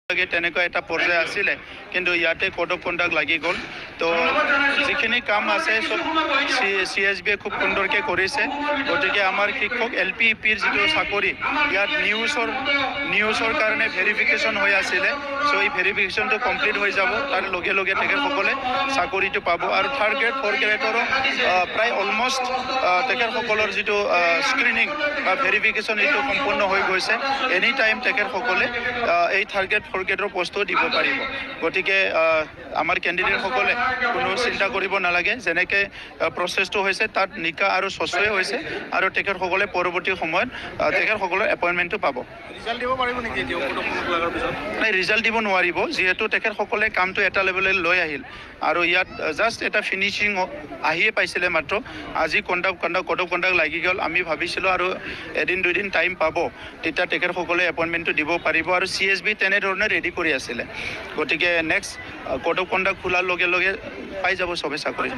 তেনেকুৱা এটা পৰ্যায় আছিলে কিন্তু ইয়াতে কোড অফ কণ্ডাক্ট লাগি গ'ল তো যিখিনি কাম আছে সব CSB খুব সুন্দৰকৈ কৰিছে গতিকে আমাৰ শিক্ষক LP-UPৰ যিটো চাকৰি ইয়াত নিউজৰ কাৰণে ভেৰিফিকেশ্যন হৈ আছিলে চ' এই ভেৰিফিকেশ্যনটো কমপ্লিট হৈ যাব তাৰ লগে লগে তেখেতসকলে চাকৰিটো পাব আৰু 3rd গ্ৰেড 4th গ্ৰেডৰো প্ৰায় অলমষ্ট তেখেতসকলৰ যিটো স্ক্ৰিনিং বা ভেৰিফিকেশ্যন এইটো সম্পূৰ্ণ হৈ গৈছে এনি টাইম তেখেতসকলে এই 3rd গ্ৰেড 4th গ্ৰেডৰ পোষ্টটো দিব পাৰিব গতিকে আমাৰ কেণ্ডিডেটসকলে কোনো চিন্তা কৰিব নালাগে যেনেকৈ প্ৰচেছটো হৈছে তাত নিকা আৰু স্বচ্ছই হৈছে আৰু তেখেতসকলে পৰৱৰ্তী সময়ত তেখেতসকলৰ এপইণ্টমেণ্টটো পাব ৰিজাল্ট দিব পাৰিব নেকি নাই ৰিজাল্ট দিব নোৱাৰিব যিহেতু তেখেতসকলে কামটো এটা লেভেললৈ লৈ আহিল আৰু ইয়াত জাষ্ট এটা ফিনিচিং আহিয়ে পাইছিলে মাত্ৰ আজি কোড অফ কণ্ডাক্ট লাগি গ'ল আমি ভাবিছিলোঁ আৰু এদিন দুদিন টাইম পাব তেতিয়া তেখেতসকলে এপইণ্টমেণ্টটো দিব পাৰিব আৰু CSB তেনেধৰণে ৰেডি কৰি আছিলে গতিকে নেক্সট কোড অফ কণ্ডাক্ট খোলাৰ লগে লগে পাই যাব চবে চাকৰি